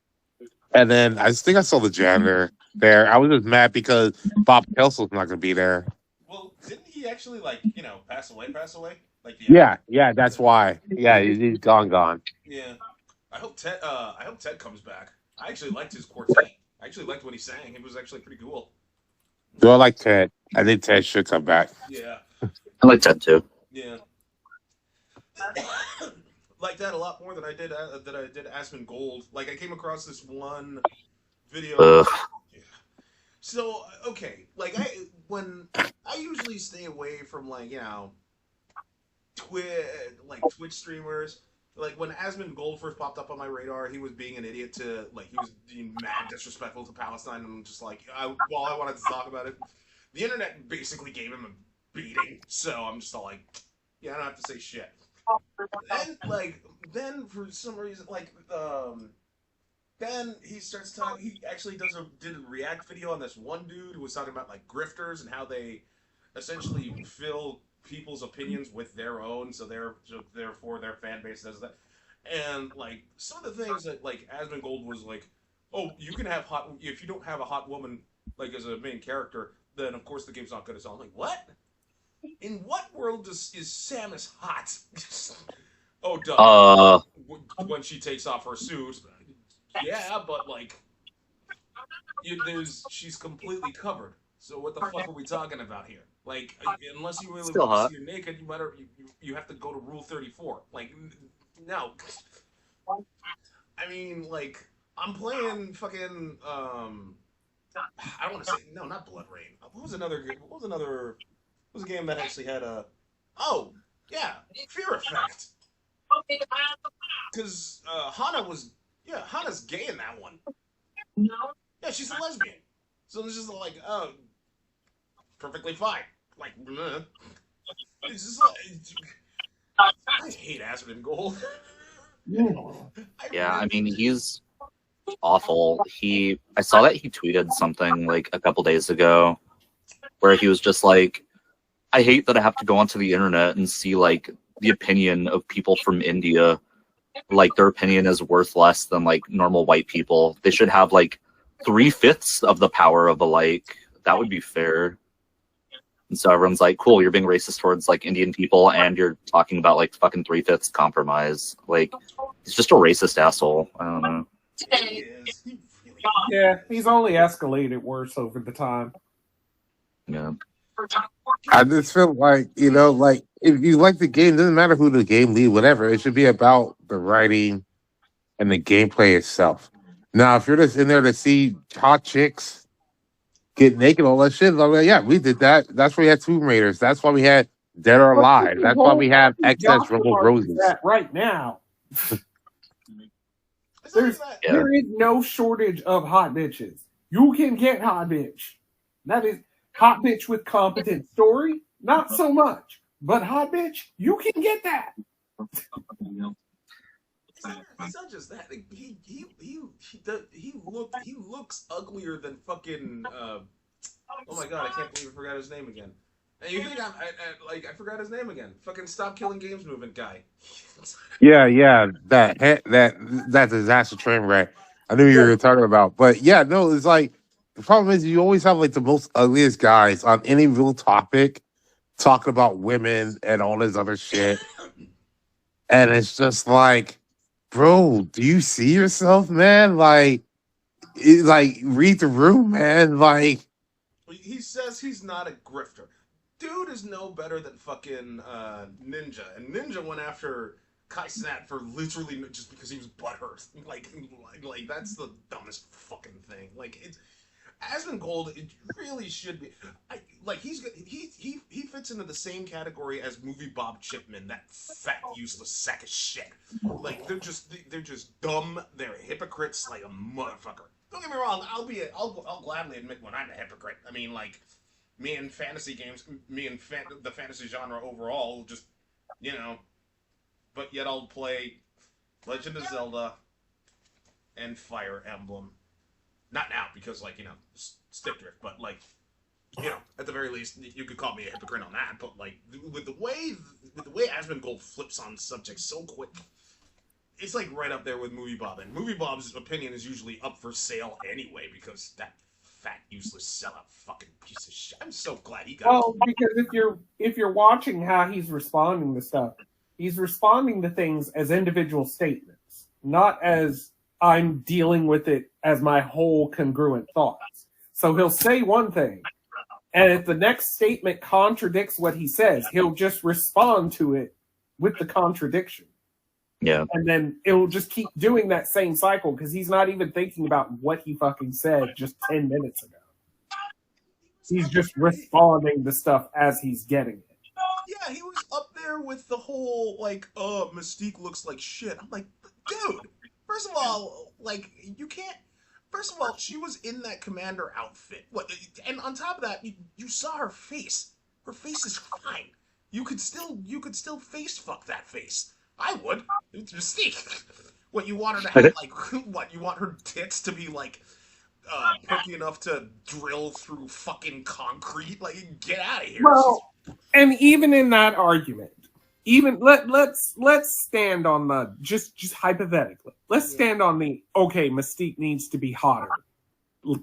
[SPEAKER 3] and then I think I saw the janitor there. I was just mad because Bob Kelso's not going to be there.
[SPEAKER 1] Well, didn't he actually like pass away? Pass away? Like the actor?
[SPEAKER 3] Yeah, that's why. Yeah, he's gone.
[SPEAKER 1] Yeah. I hope Ted. I hope Ted comes back. I actually liked his quartet. I actually liked what he sang. It was actually pretty cool.
[SPEAKER 3] Do I like Ted? I think Ted should come back.
[SPEAKER 1] Yeah.
[SPEAKER 2] I like Ted too.
[SPEAKER 1] Yeah. Like that a lot more than I did Aspen Gold. Like I came across this one video.
[SPEAKER 2] Ugh.
[SPEAKER 1] Yeah. So okay, like when I usually stay away from like Twitch like Twitch streamers. Like when Asmund Gold first popped up on my radar, he was being an idiot to like he was being mad disrespectful to Palestine, and I'm just like while I wanted to talk about it, the internet basically gave him a beating. So I'm just all like, yeah, I don't have to say shit. Then for some reason then he starts talking. He actually did a react video on this one dude who was talking about like grifters and how they essentially fill people's opinions with their own, so therefore their fan base does that. And like some of the things that like Asmund Gold was like, oh, you can have hot if you don't have a hot woman like as a main character, then of course the game's not good as all. I'm like, what? In what world is Samus hot? Oh, duh.
[SPEAKER 2] Uh,
[SPEAKER 1] When she takes off her suit, yeah, but like, she's completely covered. So what the fuck are we talking about here? Like, unless you really
[SPEAKER 2] Still
[SPEAKER 1] want to
[SPEAKER 2] hot.
[SPEAKER 1] see her naked, you have to go to Rule 34. Like, no. I mean, like, I'm playing fucking I don't want to say no, not Blood Rain. What was a game that actually had a oh yeah Fear Effect because Hana's gay in that one. Yeah, she's a lesbian. So it's just like, oh, perfectly fine. Like, it's just like, I hate Aspen Gold.
[SPEAKER 2] yeah, I mean,
[SPEAKER 1] Do.
[SPEAKER 2] he's awful. I saw that he tweeted something like a couple days ago where he was just like, I hate that I have to go onto the internet and see like the opinion of people from India. Like their opinion is worth less than like normal white people. They should have like 3/5 of the power of a like. That would be fair. And so everyone's like, cool, you're being racist towards like Indian people and you're talking about like fucking 3/5 compromise. Like, he's just a racist asshole. I don't know.
[SPEAKER 1] He is. He really
[SPEAKER 4] Yeah, he's only escalated worse over the time.
[SPEAKER 2] Yeah.
[SPEAKER 3] I just feel like, like if you like the game, doesn't matter who the game lead, whatever. It should be about the writing and the gameplay itself. Now, if you're just in there to see hot chicks get naked, all that shit, like, yeah, we did that. That's why we had Tomb Raiders. That's why we had Dead or
[SPEAKER 4] But this
[SPEAKER 3] Alive.
[SPEAKER 4] is
[SPEAKER 3] That's why we
[SPEAKER 4] whole
[SPEAKER 3] have
[SPEAKER 4] fucking
[SPEAKER 3] excess
[SPEAKER 4] gospel
[SPEAKER 3] Rebel
[SPEAKER 4] argues
[SPEAKER 3] Roses.
[SPEAKER 4] that right now.
[SPEAKER 1] It's not even that.
[SPEAKER 2] Yeah.
[SPEAKER 4] There is no shortage of hot bitches. You can get hot bitch. That is hot bitch with competent story. Not so much, but hot bitch, you can get that.
[SPEAKER 1] It's not just that. Like, he looks uglier than fucking. Oh my god, I can't believe I forgot his name again. And you think I forgot his name again? Fucking Stop Killing Games movement guy.
[SPEAKER 3] Yeah, that disaster train wreck. I knew you were talking about, but yeah, no, it's like the problem is you always have like the most ugliest guys on any real topic talking about women and all this other shit, and it's just like, bro, do you see yourself, man? Like read the room, man. Like,
[SPEAKER 1] He says he's not a grifter. Dude is no better than fucking Ninja, and Ninja went after Kai Snap for literally just because he was butthurt. Like that's the dumbest fucking thing. Like it's Asmongold. It really should be. He fits into the same category as movie Bob Chipman, that fat useless sack of shit. Like they're just dumb. They're hypocrites like a motherfucker. Don't get me wrong. I'll gladly admit when I'm a hypocrite. I mean, like me and fantasy games, the fantasy genre overall, just you know. But yet I'll play Legend of Zelda and Fire Emblem. Not now because stick drift, but at the very least you could call me a hypocrite on that. But like with the way Asmongold flips on subjects so quick, it's like right up there with Movie Bob. And Movie Bob's opinion is usually up for sale anyway because that fat useless sellout fucking piece of shit. I'm so glad he got.
[SPEAKER 4] Well, because if you're watching how he's responding to stuff, he's responding to things as individual statements, not as I'm dealing with it as my whole congruent thoughts. So he'll say one thing, and if the next statement contradicts what he says, he'll just respond to it with the contradiction.
[SPEAKER 2] Yeah.
[SPEAKER 4] And then it'll just keep doing that same cycle because he's not even thinking about what he fucking said just 10 minutes ago. He's just responding to stuff as he's getting it.
[SPEAKER 1] Yeah, he was up there with the whole Mystique looks like shit. I'm like, dude. First of all, you can't. First of all, she was in that commander outfit. And on top of that, you saw her face. Her face is fine. You could still face fuck that face. I would. It's Mystique. What you want her to have what? You want her tits to be perky enough to drill through fucking concrete? Like, get out of here.
[SPEAKER 4] Well, and even in that argument, even let's stand on the just hypothetically. Let's stand on the okay, Mystique needs to be hotter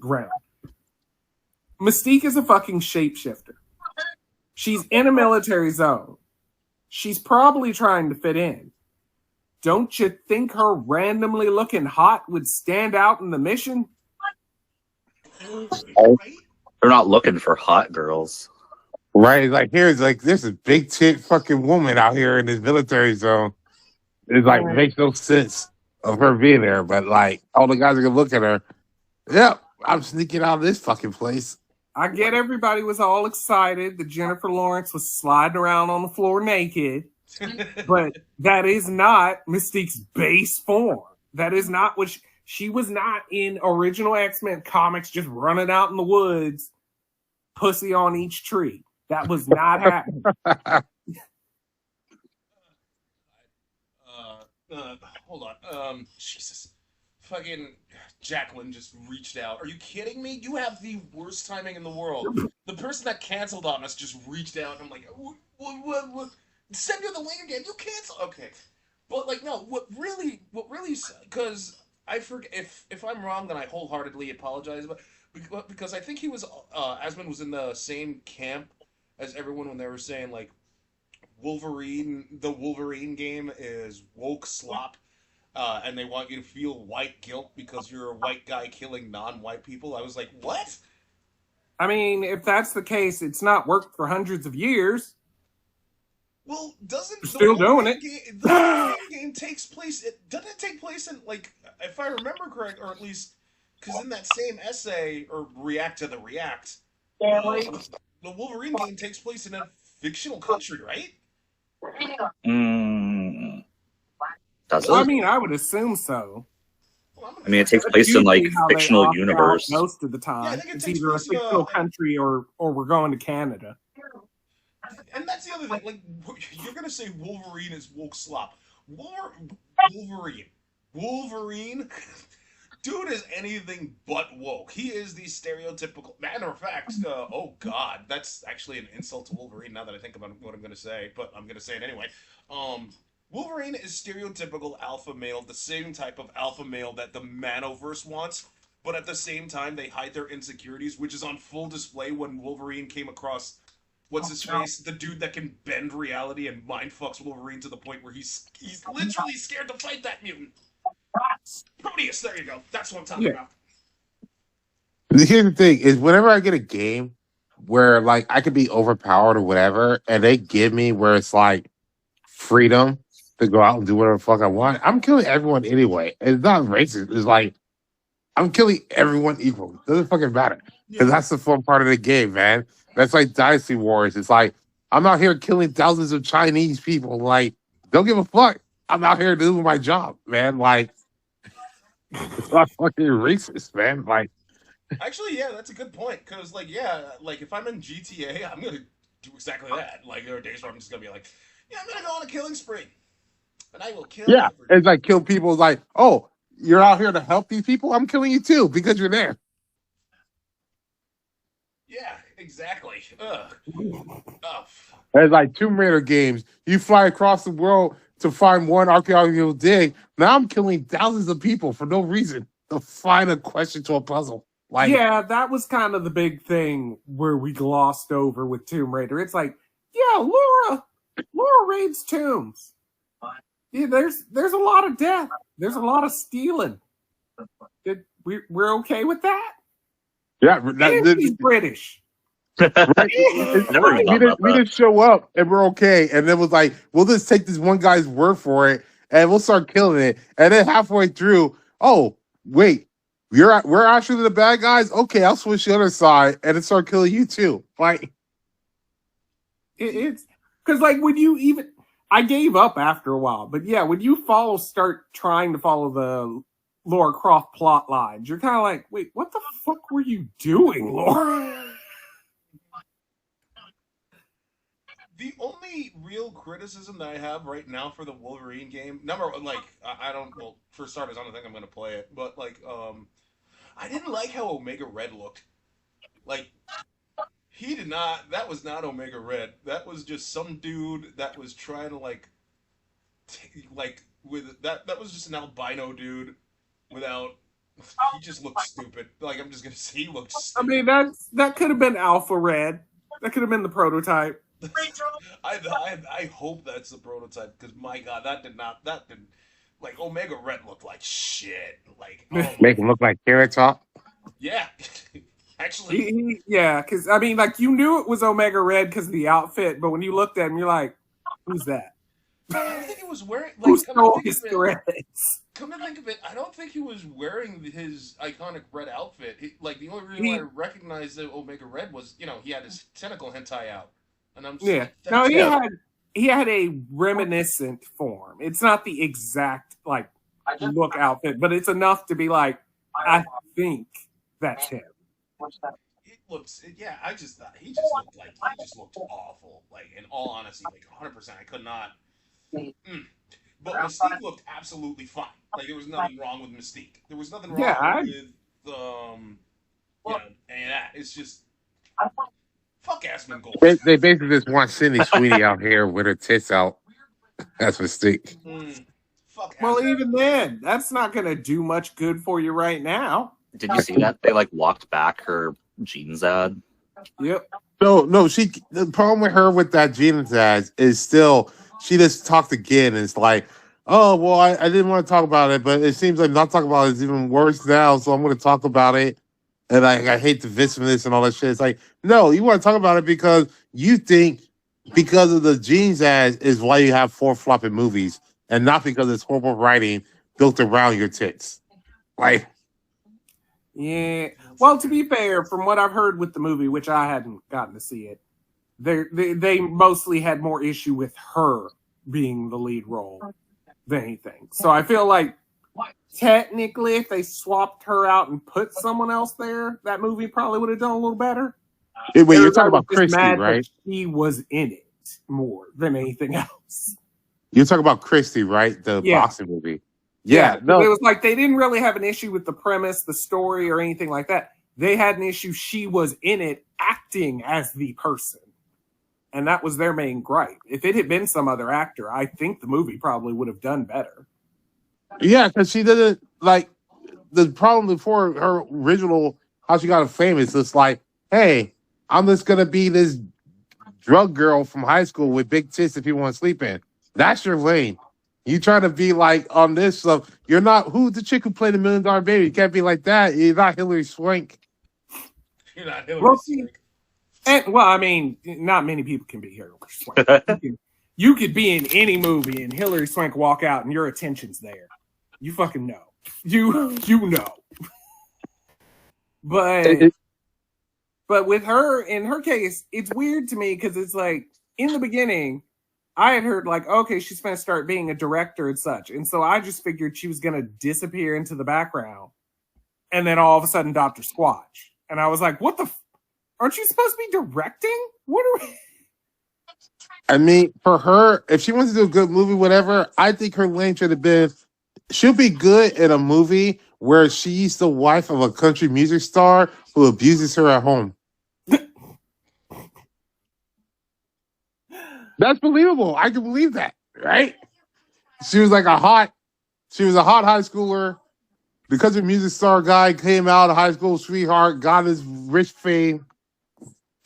[SPEAKER 4] ground. Mystique is a fucking shapeshifter. She's in a military zone. She's probably trying to fit in. Don't you think her randomly looking hot would stand out in the mission?
[SPEAKER 1] Right?
[SPEAKER 2] They're not looking for hot girls.
[SPEAKER 3] right? Like here's like there's a big chick fucking woman out here in this military zone. It's like makes no sense of her being there, but like all the guys are gonna look at her. Yep, I'm sneaking out of this fucking place.
[SPEAKER 4] I get everybody was all excited that Jennifer Lawrence was sliding around on the floor naked, but that is not Mystique's base form. That is not what she was not in original X-Men comics just running out in the woods, pussy on each tree. That was not happening.
[SPEAKER 1] Hold on. Jesus. Fucking Jacqueline just reached out. Are you kidding me? You have the worst timing in the world. The person that canceled on us just reached out, and I'm like, what? Send you the link again. You cancel. Okay. But no, what really, because I forget if I'm wrong, then I wholeheartedly apologize. But because I think he was, Asmund was in the same camp as everyone when they were saying the Wolverine game is woke slop. And they want you to feel white guilt because you're a white guy killing non-white people. I was like, what?
[SPEAKER 4] I mean, if that's the case, it's not worked for hundreds of years.
[SPEAKER 1] Well, doesn't
[SPEAKER 4] They're
[SPEAKER 1] the
[SPEAKER 4] still doing
[SPEAKER 1] Wolverine
[SPEAKER 4] it.
[SPEAKER 1] game, the Wolverine game takes place? Doesn't it take place in, like, if I remember correct, or at least because in that same essay or react to the react, the Wolverine game takes place in a fictional country, right?
[SPEAKER 2] Mm, does
[SPEAKER 4] I
[SPEAKER 2] it?
[SPEAKER 4] mean, I would assume so.
[SPEAKER 1] Well, I'm gonna
[SPEAKER 2] I mean, it
[SPEAKER 1] find
[SPEAKER 2] takes
[SPEAKER 1] out.
[SPEAKER 4] That's
[SPEAKER 2] place in like
[SPEAKER 4] usually how they
[SPEAKER 2] fictional
[SPEAKER 4] opt out
[SPEAKER 2] universe.
[SPEAKER 4] most of the
[SPEAKER 1] Yeah, I
[SPEAKER 4] time.
[SPEAKER 1] think it
[SPEAKER 4] It's
[SPEAKER 1] takes
[SPEAKER 4] either a
[SPEAKER 1] place in
[SPEAKER 4] fictional country or we're going to Canada.
[SPEAKER 1] and that's the other thing. Like, you're gonna say Wolverine is woke slop. Wolverine, Wolverine, dude is anything but woke. He is the stereotypical. Matter of fact, oh god, that's actually an insult to Wolverine. Now that I think about what I'm gonna say, but I'm gonna say it anyway. Um, Wolverine is stereotypical alpha male, the same type of alpha male that the Manoverse wants. But at the same time, they hide their insecurities, which is on full display when Wolverine came across what's his face, the dude that can bend reality and mind fucks Wolverine to the point where he's literally scared to fight that mutant. Proteus, there you go. That's what I'm talking
[SPEAKER 4] Yeah.
[SPEAKER 1] about.
[SPEAKER 3] Here's the thing: is whenever I get a game where like I could be overpowered or whatever, and they give me where it's like freedom to go out and do whatever the fuck I want, I'm killing everyone anyway. It's not racist. It's like I'm killing everyone equal. Doesn't fucking matter because
[SPEAKER 1] Yeah.
[SPEAKER 3] that's the fun part of the game, man. That's like Dynasty Wars. It's like I'm out here killing thousands of Chinese people. Like, don't give a fuck. I'm out here doing my job, man. Like, it's not fucking racist, man. Like,
[SPEAKER 1] Actually, yeah, that's a good point. Cause like, yeah, like if I'm in GTA, I'm gonna do exactly that. Like there are days where I'm just gonna be like, yeah, I'm gonna go on a killing spree, and I will kill
[SPEAKER 3] yeah,
[SPEAKER 1] everyone.
[SPEAKER 3] it's like kill people. Like, oh, you're out here to help these people. I'm killing you too because you're there.
[SPEAKER 1] Yeah, exactly. Ugh. Oh,
[SPEAKER 3] It's like Tomb Raider games. You fly across the world to find one archaeological dig. Now I'm killing thousands of people for no reason to find a question to a puzzle. Like,
[SPEAKER 4] Yeah, that was kind of the big thing where we glossed over with Tomb Raider. It's like, yeah, Laura raids tombs. Yeah, there's a lot of death. There's a lot of stealing. We're okay with that?
[SPEAKER 3] yeah,
[SPEAKER 4] And she's British.
[SPEAKER 3] right.
[SPEAKER 2] I never even thought about
[SPEAKER 3] We
[SPEAKER 2] that.
[SPEAKER 3] just show up and we're okay, and then was like, we'll just take this one guy's word for it, and we'll start killing it. And then halfway through, oh wait, we're actually the bad guys. Okay, I'll switch the other side and then start killing you too. Like,
[SPEAKER 4] It's because like when you even I gave up after a while, but yeah, when you start trying to follow the Laura Croft plot lines, you're kind of like, wait, what the fuck were you doing, Laura?
[SPEAKER 1] the only real criticism that I have right now for the Wolverine game, I don't. Well, for starters, I don't think I'm gonna play it, but I didn't like how Omega Red looked. Like, he did not. That was not Omega Red. That was just some dude that was trying to with that. That was just an albino dude without. He just looked stupid. Like I'm just gonna say, he looked
[SPEAKER 4] I
[SPEAKER 1] stupid.
[SPEAKER 4] mean, that could have been Alpha Red. That could have been the prototype.
[SPEAKER 1] I hope that's the prototype because my god, that did like Omega Red looked like shit. Like oh my
[SPEAKER 3] make him look like Carrot Top.
[SPEAKER 1] yeah, actually
[SPEAKER 4] Yeah, because I mean, like you knew it was Omega Red because of the outfit, but when you looked at him, you're like, who's that?
[SPEAKER 1] I don't think he was wearing
[SPEAKER 4] Who
[SPEAKER 1] like come to
[SPEAKER 4] stole
[SPEAKER 1] think
[SPEAKER 4] his
[SPEAKER 1] of it,
[SPEAKER 4] threads?
[SPEAKER 1] come to think of it, I don't think he was wearing his iconic red outfit. Like the only reason why I recognized the Omega Red was he had his tentacle hentai out, and I'm just
[SPEAKER 4] Yeah.
[SPEAKER 1] like
[SPEAKER 4] No,
[SPEAKER 1] that's
[SPEAKER 4] he had a reminiscent form. It's not the exact like look outfit, but it's enough to be like, I think that's him.
[SPEAKER 1] it looks yeah. I just thought he just looked awful. Like in all honesty, like 100%, I could not. Mm. But Mystique looked absolutely fine. Like there was nothing wrong with Mystique. There was nothing
[SPEAKER 4] Yeah,
[SPEAKER 1] wrong with any of that. It's just fuck Asmongold Gold.
[SPEAKER 3] They basically just want Sydney Sweeney out here with her tits out. That's mistake.
[SPEAKER 1] Fuck
[SPEAKER 4] Well,
[SPEAKER 1] Asmongold.
[SPEAKER 4] even then, that's not going to do much good for you right now.
[SPEAKER 2] Did you see that? They like walked back her jeans ad.
[SPEAKER 4] Yep.
[SPEAKER 3] No, the problem with her with that Gina's ads is still she just talked again. And it's like, oh well, I didn't want to talk about it, but it seems like not talking about it is even worse now. So I'm going to talk about it. and I hate the victimness and all that shit. It's like, no, you want to talk about it because you think because of the jeans ads is why you have 4 flopping movies, and not because it's horrible writing built around your tits. Like,
[SPEAKER 4] Yeah. Well, to be fair, from what I've heard with the movie, which I hadn't gotten to see it, they mostly had more issue with her being the lead role than anything. So I feel like technically, if they swapped her out and put someone else there, that movie probably would have done a little better.
[SPEAKER 3] wait, you're talking
[SPEAKER 4] Everybody was
[SPEAKER 3] about
[SPEAKER 4] just
[SPEAKER 3] Christy,
[SPEAKER 4] mad
[SPEAKER 3] right?
[SPEAKER 4] that she was in it more than anything else.
[SPEAKER 3] You're talking about Christy, right? The
[SPEAKER 4] Yeah.
[SPEAKER 3] boxing movie.
[SPEAKER 4] Yeah,
[SPEAKER 3] Yeah, no,
[SPEAKER 4] it was like they didn't really have an issue with the premise, the story, or anything like that. They had an issue she was in it acting as the person. And that was their main gripe. If it had been some other actor, I think the movie probably would have done better.
[SPEAKER 3] yeah, because she didn't like the problem before her original how she got famous. It's like, hey, I'm just gonna be this drug girl from high school with big tits that people want to sleep in. That's your lane. You try to be like on this stuff. You're not who the chick who played $1 Million Baby. You can't be like that. You're not Hillary Swank.
[SPEAKER 1] You're not Hillary
[SPEAKER 4] Well,
[SPEAKER 1] Swank.
[SPEAKER 4] and, well, I mean, not many people can be Hillary Swank. You could be in any movie and Hillary Swank walk out and your attention's there. You fucking know. You know. But with her, in her case, it's weird to me because it's like in the beginning, I had heard like, okay, she's going to start being a director and such. And so I just figured she was going to disappear into the background. And then all of a sudden, Dr. Squatch. And I was like, what the? Aren't you supposed to be directing? What are we?
[SPEAKER 3] I mean, for her, if she wants to do a good movie, whatever, I think her lane should have been. She'll be good in a movie where she's the wife of a country music star who abuses her at home. That's believable. I can believe that, right? She was like a hot high schooler. The country music star guy came out, a high school sweetheart, got his rich fame,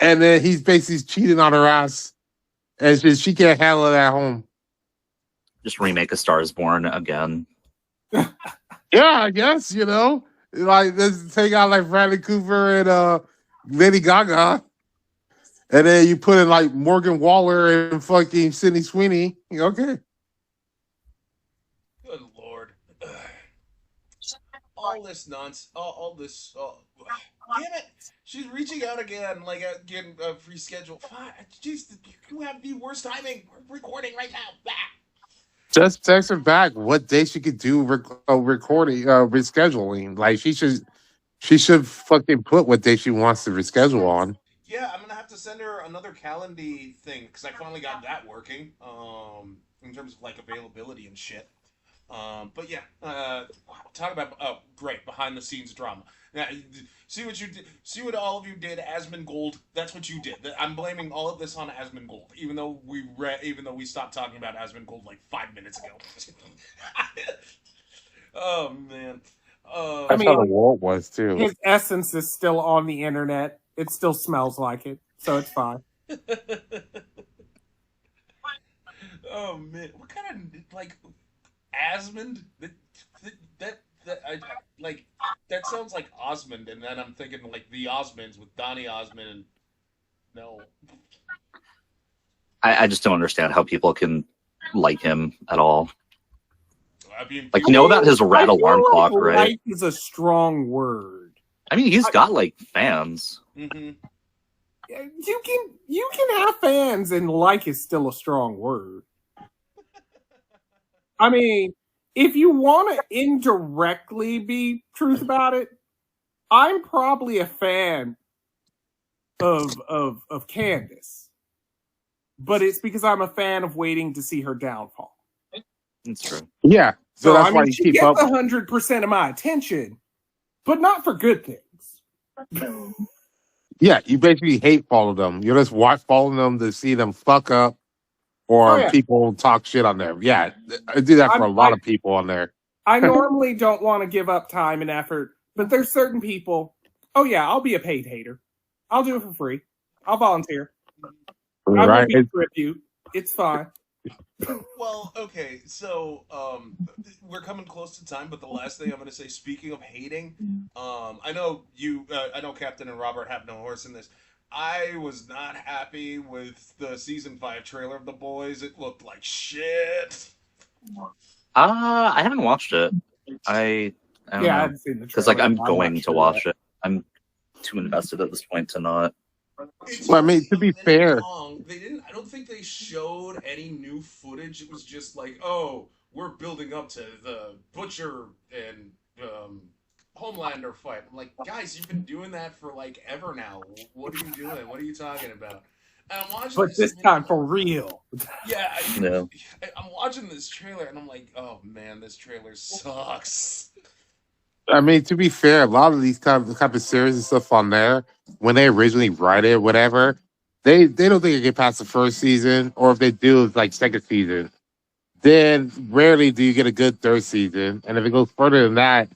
[SPEAKER 3] and then he's basically cheating on her ass, and she can't handle it at home.
[SPEAKER 2] Just remake A Star Is Born again.
[SPEAKER 3] Yeah, I guess, like let's take out like Bradley Cooper and Lady Gaga, and then you put in like Morgan Waller and fucking Sydney Sweeney. Okay.
[SPEAKER 1] Good Lord. All this nonsense. All this. Damn it. She's reaching out again, like getting a free schedule. Jeez, you have the worst timing. We're recording right now. Bah.
[SPEAKER 3] Just text her back what day she could do recording, rescheduling. Like she should fucking put what day she wants to reschedule on.
[SPEAKER 1] Yeah, I'm gonna have to send her another calendar thing because I finally got that working. In terms of like availability and shit. But yeah, talk about great behind the scenes drama. Now, see what you did. See what all of you did. Asmongold. That's what you did. I'm blaming all of this on Asmongold, even though we stopped talking about Asmongold like 5 minutes ago. Oh man.
[SPEAKER 3] That's how the world was too.
[SPEAKER 4] His essence is still on the internet. It still smells like it, so it's fine.
[SPEAKER 1] Oh man, what kind of like Asmond? That sounds like Osmond, and then I'm thinking like the Osmonds with Donny Osmond. And no,
[SPEAKER 2] I just don't understand how people can like him at all.
[SPEAKER 1] I mean,
[SPEAKER 2] Like, you know about his red alarm clock, right?
[SPEAKER 4] Like is a strong word.
[SPEAKER 2] I mean, he's got like fans.
[SPEAKER 1] Mm-hmm.
[SPEAKER 4] You can have fans, and like is still a strong word. I mean, if you want to indirectly be truth about it, I'm probably a fan of Candace, but it's because I'm a fan of waiting to see her downfall.
[SPEAKER 2] That's true.
[SPEAKER 3] Yeah, so that's why you
[SPEAKER 4] she
[SPEAKER 3] keep
[SPEAKER 4] gets
[SPEAKER 3] up.
[SPEAKER 4] 100% of my attention, but not for good things.
[SPEAKER 3] Yeah, you basically hate follow them. You just watch following them to see them fuck up or people talk shit on there. Yeah, I do that for a lot of people on there.
[SPEAKER 4] I normally don't want to give up time and effort, but there's certain people. Oh yeah, I'll be a paid hater. I'll do it for free. I'll volunteer. I will
[SPEAKER 3] Right?
[SPEAKER 4] be tribute. It's fine.
[SPEAKER 1] Well, okay, so we're coming close to time, but the last thing I'm going to say, speaking of hating, I know I know Captain and Robert have no horse in this. I was not happy with the season 5 trailer of The Boys. It looked like shit.
[SPEAKER 2] I haven't watched it. I don't
[SPEAKER 4] Yeah, I
[SPEAKER 2] know
[SPEAKER 4] haven't seen the
[SPEAKER 2] because like
[SPEAKER 4] trailer.
[SPEAKER 2] I'm
[SPEAKER 4] I
[SPEAKER 2] going
[SPEAKER 4] watched
[SPEAKER 2] to
[SPEAKER 4] it yet.
[SPEAKER 2] watch it. I'm too invested at this point to not.
[SPEAKER 1] It's
[SPEAKER 3] Well, I
[SPEAKER 1] only
[SPEAKER 3] mean, to be
[SPEAKER 1] a minute
[SPEAKER 3] fair,
[SPEAKER 1] long. They didn't. I don't think they showed any new footage. It was just like, oh, we're building up to the Butcher and Homelander fight. I'm like, guys, you've been doing that for like ever now. What are you doing? What are you talking about? And I'm watching
[SPEAKER 4] But
[SPEAKER 1] this.
[SPEAKER 4] this time for real.
[SPEAKER 1] Yeah,
[SPEAKER 2] Yeah.
[SPEAKER 1] I'm watching this trailer and I'm like, oh man, this trailer sucks.
[SPEAKER 3] I mean, to be fair, a lot of these type of series and stuff on there, when they originally write it, whatever, they don't think it get past the first season, or if they do, it's like second season. Then rarely do you get a good third season, and if it goes further than that,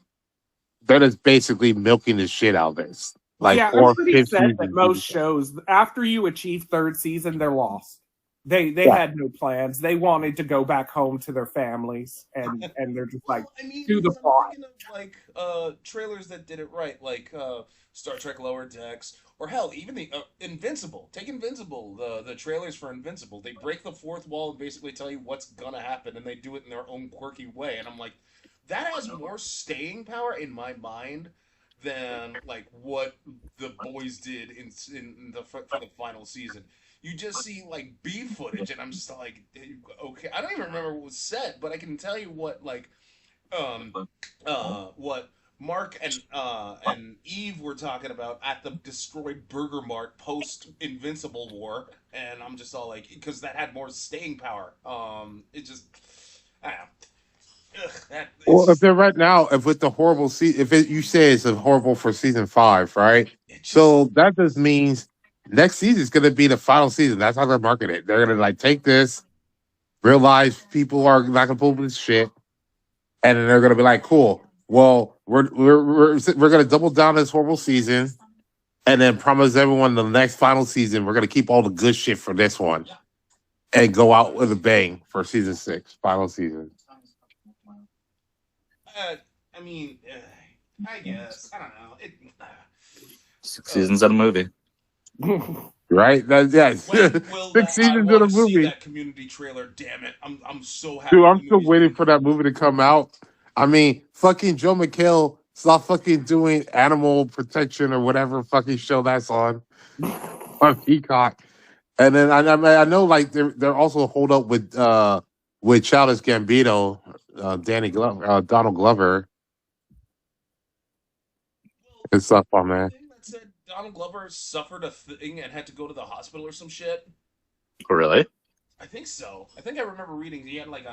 [SPEAKER 3] they're just basically milking the shit out of this, like
[SPEAKER 4] Yeah, I'm
[SPEAKER 3] fourth,
[SPEAKER 4] pretty
[SPEAKER 3] fifth
[SPEAKER 4] set that
[SPEAKER 3] season.
[SPEAKER 4] most shows, after you achieve third season, they're lost. They
[SPEAKER 3] Yeah,
[SPEAKER 4] had no plans. They wanted to go back home to their families, and they're just like,
[SPEAKER 1] Well, I mean,
[SPEAKER 4] do the
[SPEAKER 1] because I'm
[SPEAKER 4] plot.
[SPEAKER 1] thinking of like trailers that did it right, like Star Trek Lower Decks, or hell, even the Invincible. Take Invincible, the trailers for Invincible. They break the fourth wall and basically tell you what's gonna happen, and they do it in their own quirky way. And I'm like, that has more staying power in my mind than like what the boys did in the for the final season. You just see like B footage, and I'm just like, okay, I don't even remember what was said, but I can tell you what like um what Mark and Eve were talking about at the destroyed Burger Mart post Invincible War, and I'm just all like, because that had more staying power. It just, I don't know. Ugh, that it's
[SPEAKER 3] well, if
[SPEAKER 1] just
[SPEAKER 3] they're right now, if with the horrible if you say it's a horrible for season 5, right?
[SPEAKER 1] it just
[SPEAKER 3] So that just means next season is going to be the final season. That's how they're marketing it. They're going to like take this, realize people are not going to pull this shit, and then they're going to be like, "Cool, well, we're going to double down this horrible season, and then promise everyone the next final season we're going to keep all the good shit for this one, and go out with a bang for season 6, final season."
[SPEAKER 1] uh, I mean, I guess I don't know it.
[SPEAKER 2] 6 seasons at a movie.
[SPEAKER 3] Right? That, yes.
[SPEAKER 1] When will
[SPEAKER 3] 6
[SPEAKER 1] that? I
[SPEAKER 3] seasons in
[SPEAKER 1] want
[SPEAKER 3] a
[SPEAKER 1] to see
[SPEAKER 3] movie.
[SPEAKER 1] that Community trailer. Damn it! I'm so
[SPEAKER 3] Dude,
[SPEAKER 1] happy
[SPEAKER 3] I'm
[SPEAKER 1] the
[SPEAKER 3] still
[SPEAKER 1] movie's
[SPEAKER 3] waiting
[SPEAKER 1] being
[SPEAKER 3] for that
[SPEAKER 1] delayed.
[SPEAKER 3] movie to come out. I mean, fucking Joe McHale stop fucking doing animal protection or whatever fucking show that's on Peacock. And then I know like they're also hold up with Childish Gambino, Donald Glover
[SPEAKER 1] Well,
[SPEAKER 3] and
[SPEAKER 1] wasn't
[SPEAKER 3] stuff on
[SPEAKER 1] there a
[SPEAKER 3] there.
[SPEAKER 1] thing that said Donald Glover suffered a thing and had to go to the hospital or some shit?
[SPEAKER 2] Really?
[SPEAKER 1] I think so. I think I remember reading he had like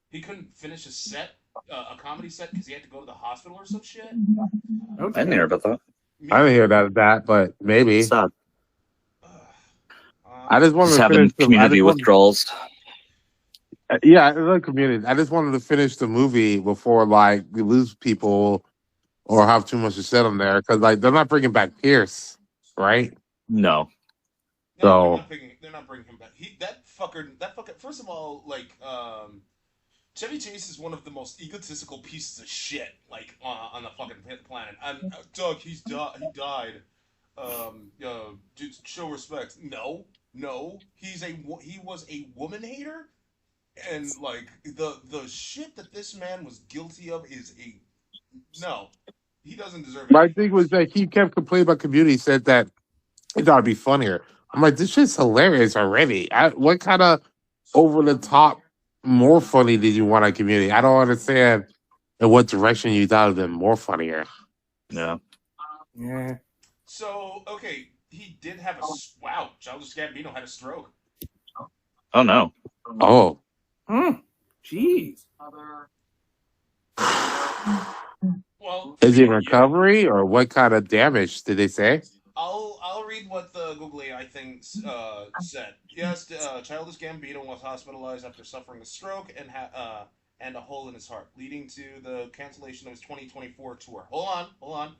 [SPEAKER 1] he couldn't finish a set, a comedy set because he had to go to the hospital or some shit.
[SPEAKER 4] Oh
[SPEAKER 2] I didn't hear
[SPEAKER 4] damn!
[SPEAKER 2] about that.
[SPEAKER 3] I
[SPEAKER 1] Me
[SPEAKER 3] didn't hear
[SPEAKER 1] either.
[SPEAKER 3] that, but maybe.
[SPEAKER 2] Sad.
[SPEAKER 1] Ugh.
[SPEAKER 3] I just wanted
[SPEAKER 2] Just
[SPEAKER 3] to finish
[SPEAKER 2] having
[SPEAKER 3] the. I
[SPEAKER 2] community
[SPEAKER 3] just wanted.
[SPEAKER 2] withdrawals.
[SPEAKER 3] Yeah, I love Community. I just wanted to finish the movie before like we lose people or have too much to say on there because like they're not bringing back Pierce, right?
[SPEAKER 2] No.
[SPEAKER 1] No, they're
[SPEAKER 3] So
[SPEAKER 1] not bringing. They're not bringing him back. He that fucker. That fucker. First of all, like Chevy Chase is one of the most egotistical pieces of shit like on the fucking planet. And Doug, he died. Just show respect. No, no, he was a woman hater, and like the shit that this man was guilty of is a no. He doesn't deserve
[SPEAKER 3] my
[SPEAKER 1] any.
[SPEAKER 3] thing was that he kept complaining about Community. Said that it gotta be funnier. I'm like, this shit's hilarious already. What kind of over the top more funny did you want on Community? I don't understand in what direction you thought of them more funnier.
[SPEAKER 2] Yeah.
[SPEAKER 4] Yeah.
[SPEAKER 1] So okay, he did have wow. Childish Gambino had a stroke.
[SPEAKER 2] Oh no.
[SPEAKER 3] Oh,
[SPEAKER 4] Jeez.
[SPEAKER 1] Well,
[SPEAKER 3] is he in
[SPEAKER 1] yeah.
[SPEAKER 3] recovery or what kind of damage did they say?
[SPEAKER 1] I'll read what the Google AI thing said. Yes, Childish Gambino was hospitalized after suffering a stroke and a hole in his heart, leading to the cancellation of his 2024 tour. Hold on.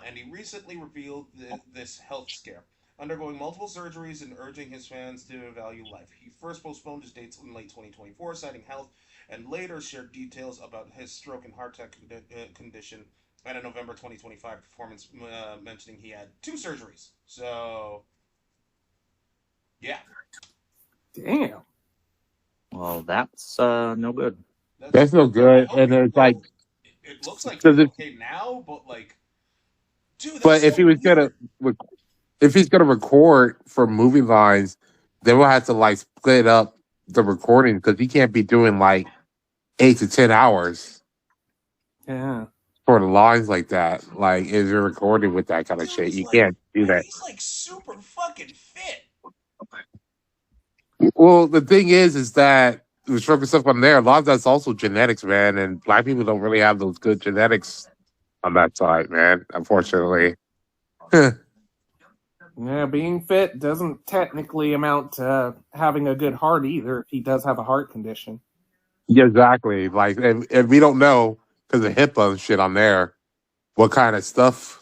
[SPEAKER 1] And he recently revealed this health scare. undergoing multiple surgeries and urging his fans to value life. He first postponed his dates in late 2024, citing health, and later shared details about his stroke and heart attack condition at a November 2025 performance, mentioning he had 2 surgeries. So, yeah,
[SPEAKER 4] Damn.
[SPEAKER 2] Well, that's no good.
[SPEAKER 1] that's.
[SPEAKER 3] That's no
[SPEAKER 1] I
[SPEAKER 3] good.
[SPEAKER 1] hope
[SPEAKER 3] And
[SPEAKER 1] he.
[SPEAKER 3] it's like,
[SPEAKER 1] Well, it looks like
[SPEAKER 3] because
[SPEAKER 1] he's
[SPEAKER 3] if,
[SPEAKER 1] okay now, but like, dude, that's
[SPEAKER 3] but if he
[SPEAKER 1] so
[SPEAKER 3] was gonna,
[SPEAKER 1] weird.
[SPEAKER 3] if he's gonna record for movie lines, then we'll have to like split up the recording because he can't be doing like 8 to 10 hours
[SPEAKER 4] Yeah.
[SPEAKER 3] for the lines like that. Like, if you're recording with that kind of
[SPEAKER 1] Dude,
[SPEAKER 3] shit, you can't do that.
[SPEAKER 1] he's like super fucking fit.
[SPEAKER 3] Well, the thing is that the stroke stuff on there, a lot of that's also genetics, man, and black people don't really have those good genetics on that side, man. Unfortunately.
[SPEAKER 4] Yeah, being fit doesn't technically amount to having a good heart either if he does have a heart condition.
[SPEAKER 3] Yeah, exactly. Like, and we don't know because of HIPAA and shit on there what kind of stuff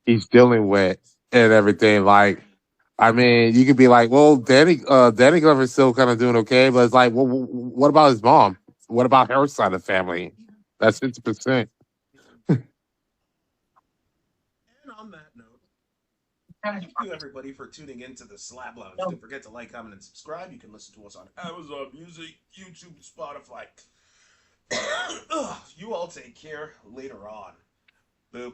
[SPEAKER 3] he's dealing with and everything. Like, I mean, you could be like, well, Danny Glover's still kind of doing okay, but it's like, well, what about his mom? What about her side of the family? That's 50%.
[SPEAKER 1] And on that note, thank you everybody for tuning into the Slab Lounge. Don't forget to like, comment, and subscribe. You can listen to us on Amazon Music, YouTube, Spotify. You all take care later on. Boop.